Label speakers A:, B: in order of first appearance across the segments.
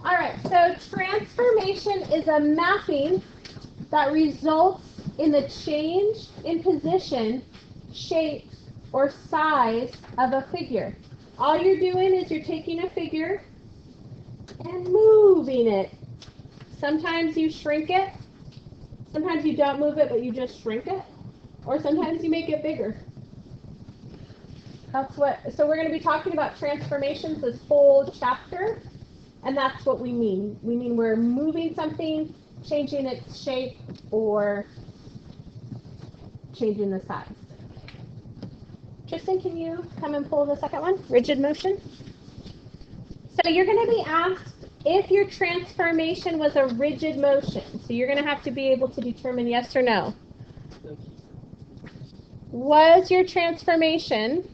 A: All right, so transformation is a mapping that results in the change in position, shape, or size of a figure. All you're doing is you're taking a figure and moving it. Sometimes you shrink it. Sometimes you don't move it, but you just shrink it. Or sometimes you make it bigger. So we're going to be talking about transformations this whole chapter. And that's what we mean. We mean we're moving something, changing its shape, or changing the size. Tristan, can you come and pull the second one? Rigid motion. So you're going to be asked if your transformation was a rigid motion. So you're going to have to be able to determine yes or no. Was your transformation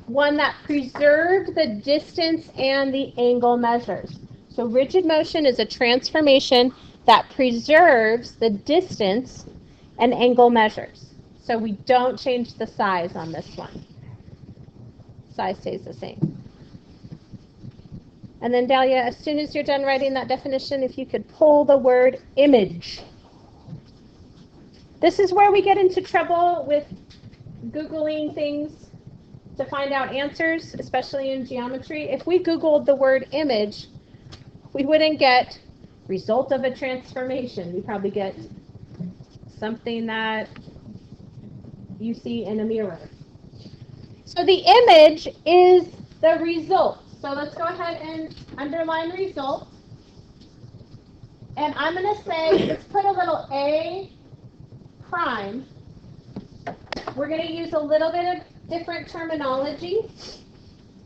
A: one that preserved the distance and the angle measures? So rigid motion is a transformation that preserves the distance and angle measures. So we don't change the size on this one. Size stays the same. And then Dahlia, as soon as you're done writing that definition, if you could pull the word image. This is where we get into trouble with Googling things to find out answers, especially in geometry. If we Googled the word image, we wouldn't get result of a transformation. We probably get something that you see in a mirror. So the image is the result. So let's go ahead and underline result. And I'm going to say, let's put a little A prime. We're going to use a little bit of different terminology.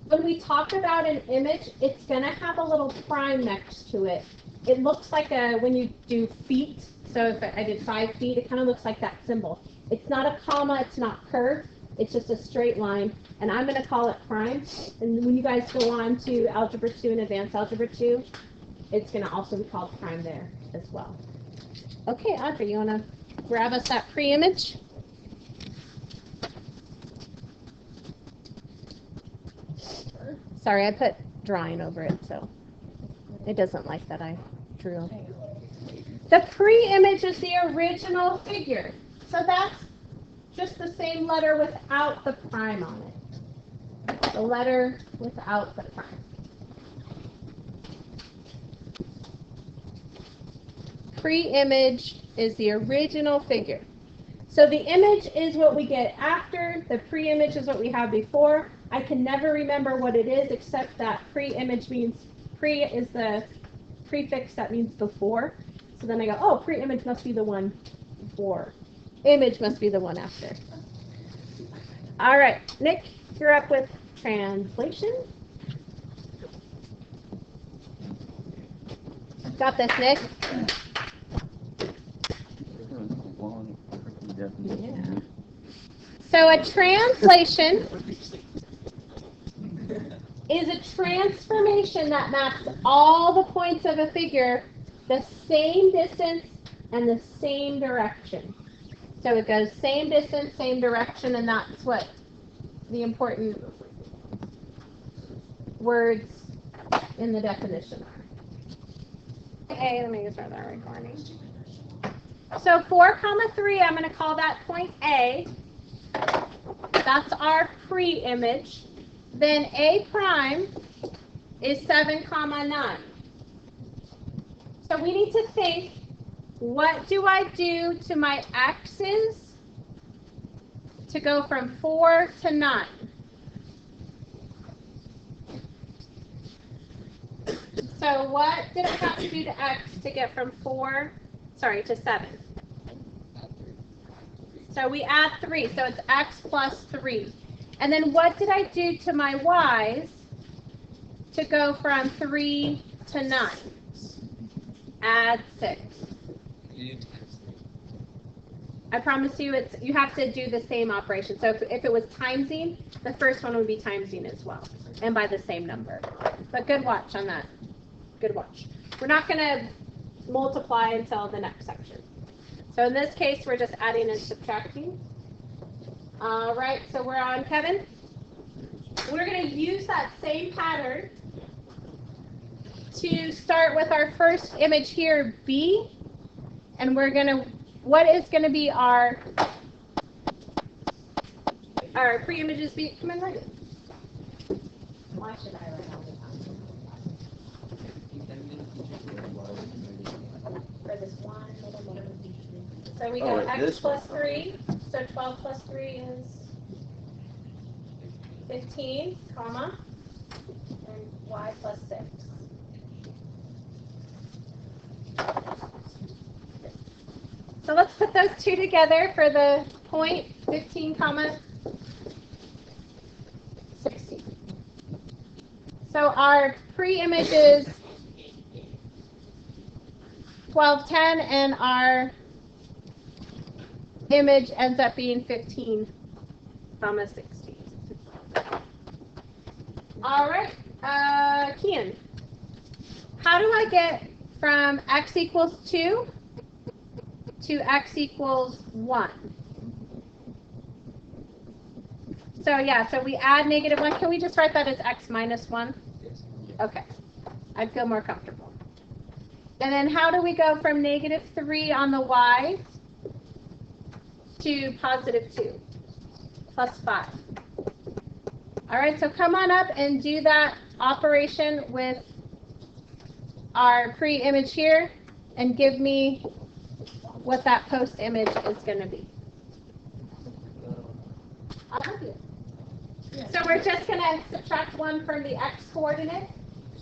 A: When we talk about an image, it's going to have a little prime next to it. It looks like when you do feet. So if I did 5 feet, it kind of looks like that symbol. It's not a comma, it's not curved, it's just a straight line. And I'm going to call it prime. And when you guys go on to Algebra 2 and Advanced Algebra 2, it's going to also be called prime there as well. Okay, Audrey, you want to grab us that pre-image? Sorry, I put drawing over it, so it doesn't like that I drew. The pre-image is the original figure. So that's just the same letter without the prime on it. The letter without the prime. Pre-image is the original figure. So the image is what we get after. The pre-image is what we have before. I can never remember what it is except that pre-image means pre is the prefix that means before. So then I go, oh, pre-image must be the one before. Image must be the one after. All right, Nick, you're up with translation. Got this, Nick? Yeah. So a translation is a transformation that maps all the points of a figure the same distance and the same direction. So it goes same distance, same direction, and that's what the important words in the definition are. Okay, let me start that recording. So 4,3, I'm going to call that point A. That's our pre-image. Then A prime is 7, 9. So we need to think, what do I do to my x's to go from 4 to 9? So what did I have to do to x to get from to 7? So we add 3, so it's x plus 3. And then what did I do to my y's to go from 3 to 9? Add 6. I promise you, you have to do the same operation. So if it was timesing, the first one would be timesing as well, and by the same number. But good watch on that. Good watch. We're not going to multiply until the next section. So in this case, we're just adding and subtracting. All right, so we're on Kevin. we're going to use that same pattern to start with our first image here, B, and we're going to, what is going to be our pre-images be? Come in, right? Why should I write all the time? For this one little number. So we go x plus 3, so 12 plus 3 is 15, comma, and y plus 6. So let's put those two together for the point, 15, comma, 16. So our pre-image is 12, 10, and our image ends up being 15, comma, 16. All right, Kian, how do I get from x equals 2 to x equals 1? So yeah, so we add negative 1. Can we just write that as x minus 1?
B: Yes.
A: Okay, I'd feel more comfortable. And then how do we go from negative 3 on the y to positive 2 plus 5? All right, so come on up and do that operation with our pre-image here and give me what that post-image is going to be. I'll help you. So we're just going to subtract 1 from the x coordinate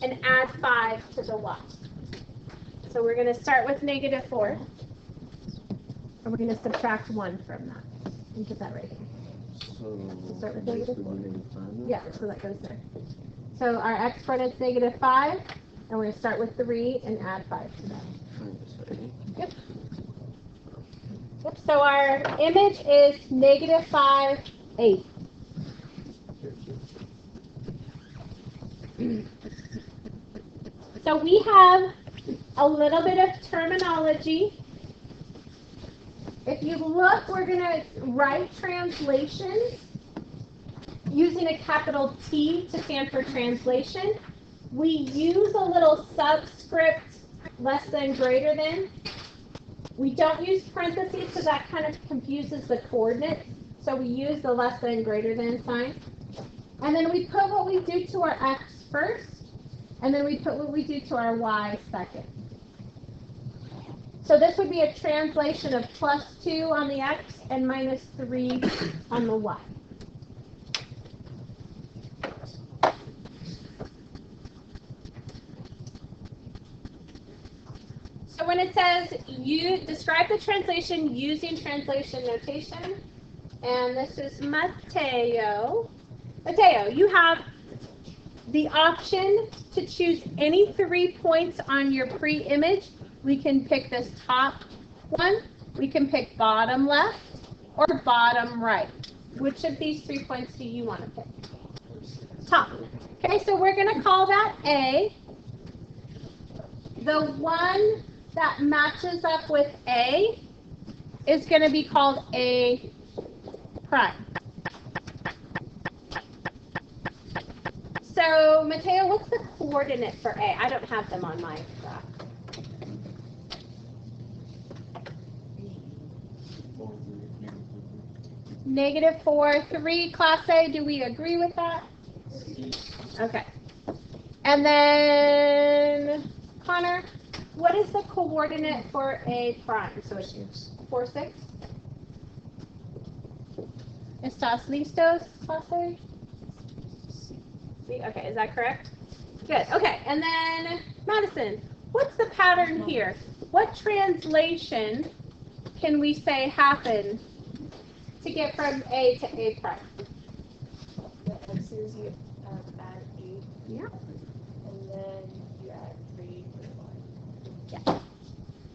A: and add 5 to the y. So we're going to start with negative 4. And we're going to subtract 1 from that. And put that right here.
B: So
A: Start with negative 4.
B: -5.
A: Yeah, so that goes there. So our x coordinate is negative 5. And we're going to start with 3 and add 5 to that. Yep. Yep. So our image is negative 5, 8. So we have a little bit of terminology. If you look, we're going to write translations using a capital T to stand for translation. We use a little subscript less than, greater than. We don't use parentheses because that kind of confuses the coordinates. So we use the less than, greater than sign. And then we put what we do to our x first. And then we put what we do to our y second. So this would be a translation of plus 2 on the x and minus 3 on the y. So when it says you describe the translation using translation notation, and this is Mateo. Mateo, you have the option to choose any 3 points on your pre-image. We can pick this top one, we can pick bottom left, or bottom right. Which of these 3 points do you want to pick? Top. Okay, so we're going to call that A. The one that matches up with A is going to be called A prime. So, Mateo, what's the coordinate for A? I don't have them on my graph. Negative 4, 3, Class A. Do we agree with that? Okay. And then, Connor, what is the coordinate for A prime? So it's 4, 6. ¿Estás listos, Class A? Okay, is that correct? Good. Okay, and then Madison, what's the pattern here? What translation can we say happened to get from A to A prime?
C: The x's you add 8.
A: Yeah.
C: And then you add 3 for the y.
A: Yeah.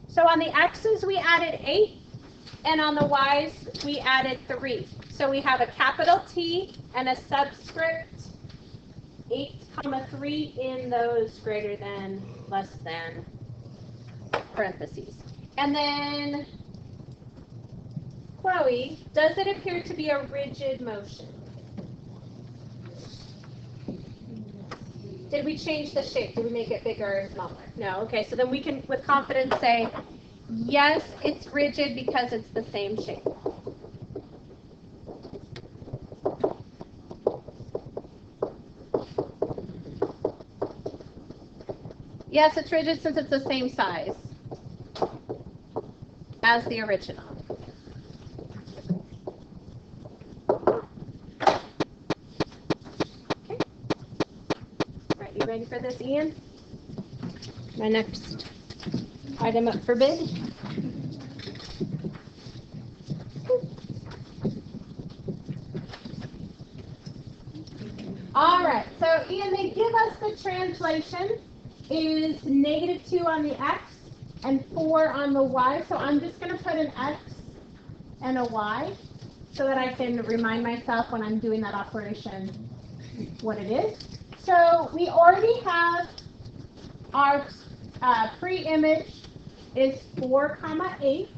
A: So on the x's we added 8, and on the y's we added 3. So we have a capital T and a subscript 8, 3 in those greater than, less than parentheses. And then, Chloe, does it appear to be a rigid motion? Did we change the shape? Did we make it bigger or smaller? No. Okay, so then we can, with confidence, say, yes, it's rigid because it's the same shape. Yes, it's rigid since it's the same size as the original. Okay. All right, you ready for this, Ian? My next item up for bid. All right, so Ian, they give us the translation is -2 on the X and 4 on the Y. So I'm just going to put an X and a Y so that I can remind myself when I'm doing that operation what it is. So we already have our pre-image is 4,8.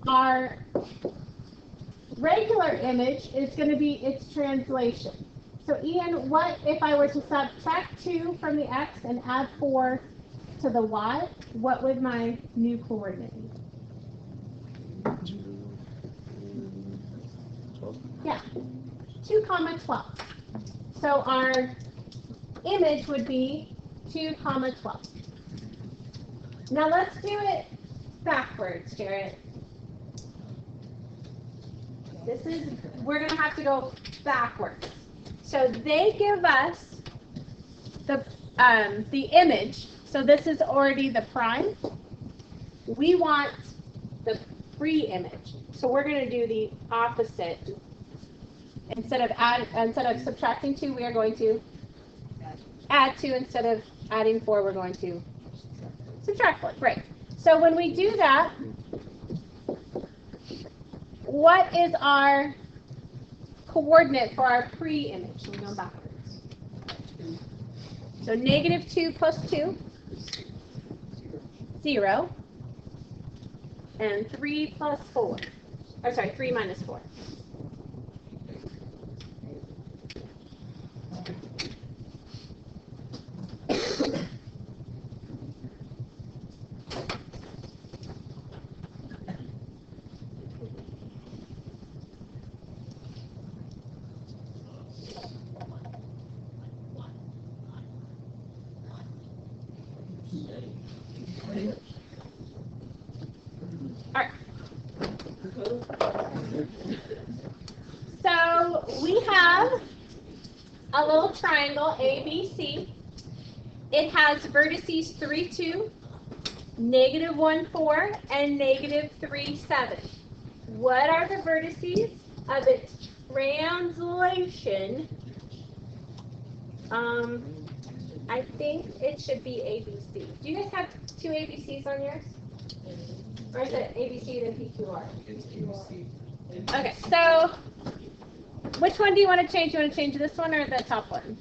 A: Our regular image is going to be its translation. So Ian, what if I were to subtract 2 from the X and add 4 to the Y, what would my new coordinate be? Yeah, 2, 12. So our image would be 2, 12. Now let's do it backwards, Jarrett. We're going to have to go backwards. So they give us the image. So this is already the prime. We want the pre-image. So we're going to do the opposite. Instead of subtracting 2, we are going to add 2. Instead of adding 4, we're going to subtract 4. Great. So when we do that, what is our coordinate for our pre-image? We're going backwards. So -2 plus 2, 0, and 3 plus 4. Or sorry, 3 minus 4. So we have a little triangle ABC. It has vertices 3, 2, -1, 4, and -3, 7. What are the vertices of its translation? I think it should be ABC. Do you guys have 2 ABCs on yours? Or is it ABC then PQR? Okay, so which one do you want to change? You want to change this one or the top one?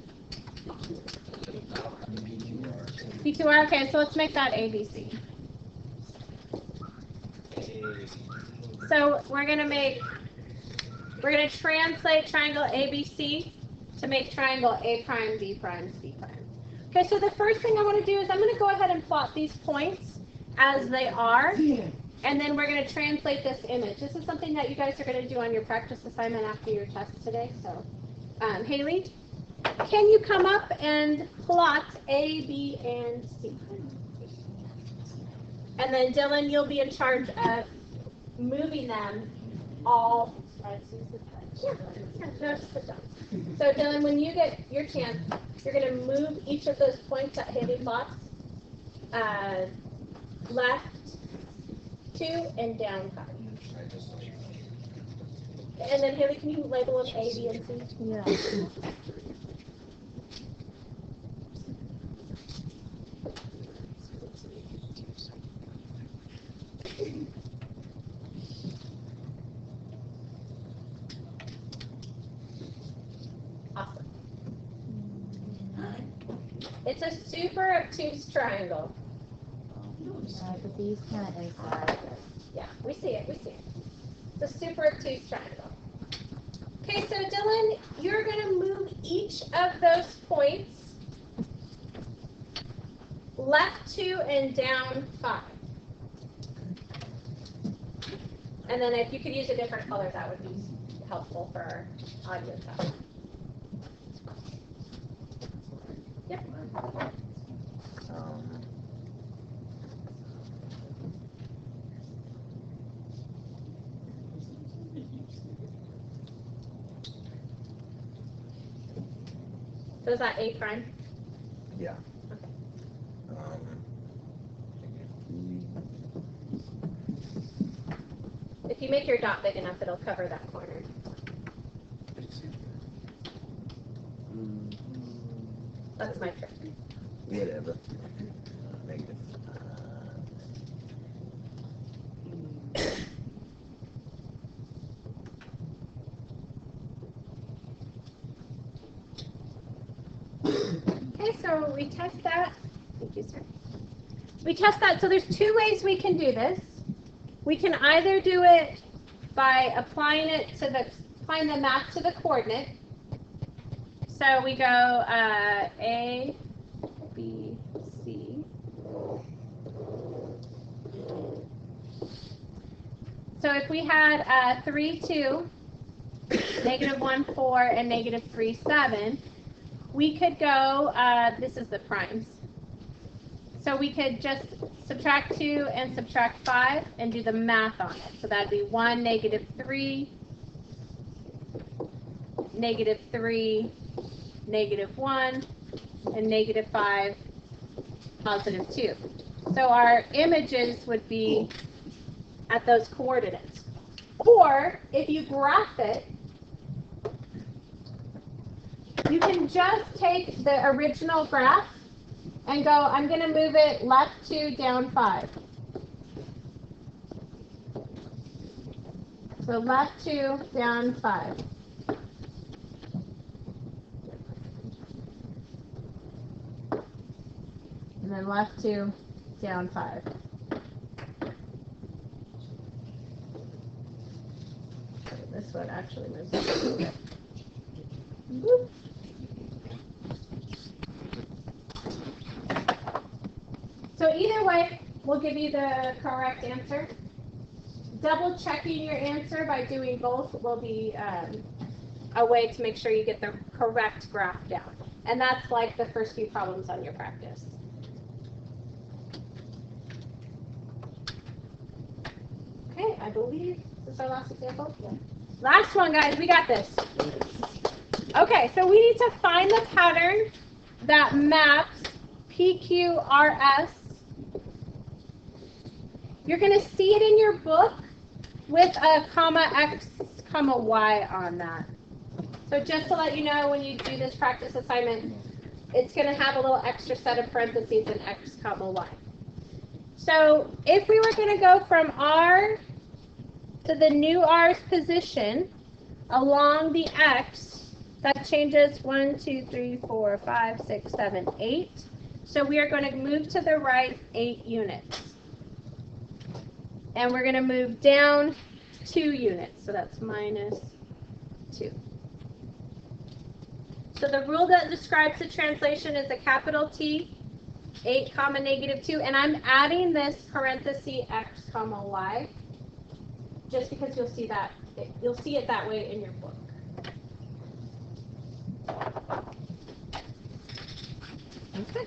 A: PQR, okay, so let's make that ABC. So we're going to translate triangle ABC to make triangle A prime, B prime, C prime. Okay, so the first thing I want to do is I'm going to go ahead and plot these points as they are, and then we're going to translate this image. This is something that you guys are going to do on your practice assignment after your test today. So, Haley, can you come up and plot A, B, and C? And then Dylan, you'll be in charge of moving them all. So Dylan, when you get your chance, you're going to move each of those points that Haley plots left 2 and down 5. And then Haley, can you label them A, B, and C? Yeah. Awesome. It's a super obtuse triangle.
B: But these kind of inside.
A: Yeah, we see it, we see it. It's a super obtuse triangle. Okay, so Dylan, you're going to move each of those points left 2 and down 5. And then if you could use a different color, that would be helpful for our audio test. Yep. So is that A prime?
D: Yeah.
A: Okay. If you make your dot big enough, it'll cover that corner. That's my trick.
D: Whatever. Negative.
A: Okay, so we test that. Thank you, sir. We test that. So there's 2 ways we can do this. We can either do it by applying the math to the coordinate. So we go A, B, C. So if we had 3, 2, negative 1, 4, and negative 3, 7, we could go, this is the primes. So we could just subtract 2 and subtract 5 and do the math on it. So that'd be 1, negative 3, negative 3, negative 1, and negative 5, positive 2. So our images would be at those coordinates. Or if you graph it, you can just take the original graph and go, I'm going to move it left 2, down 5. So left 2, down 5. And then left 2, down 5. This one actually moves a little bit. Whoop. So either way, we'll give you the correct answer. Double checking your answer by doing both will be a way to make sure you get the correct graph down. And that's like the first few problems on your practice. Okay, I believe this is our last example. Yeah. Last one, guys, we got this. Okay, so we need to find the pattern that maps PQRS. You're going to see it in your book with a comma X, comma Y on that. So just to let you know, when you do this practice assignment, it's going to have a little extra set of parentheses and X, comma Y. So if we were going to go from R to the new R's position along the X, that changes 1, 2, 3, 4, 5, 6, 7, 8. So we are going to move to the right 8 units. And we're going to move down 2 units. So that's minus 2. So the rule that describes the translation is a capital T, 8 comma negative 2. And I'm adding this parenthesis X comma Y just because you'll see that. You'll see it that way in your book. Okay.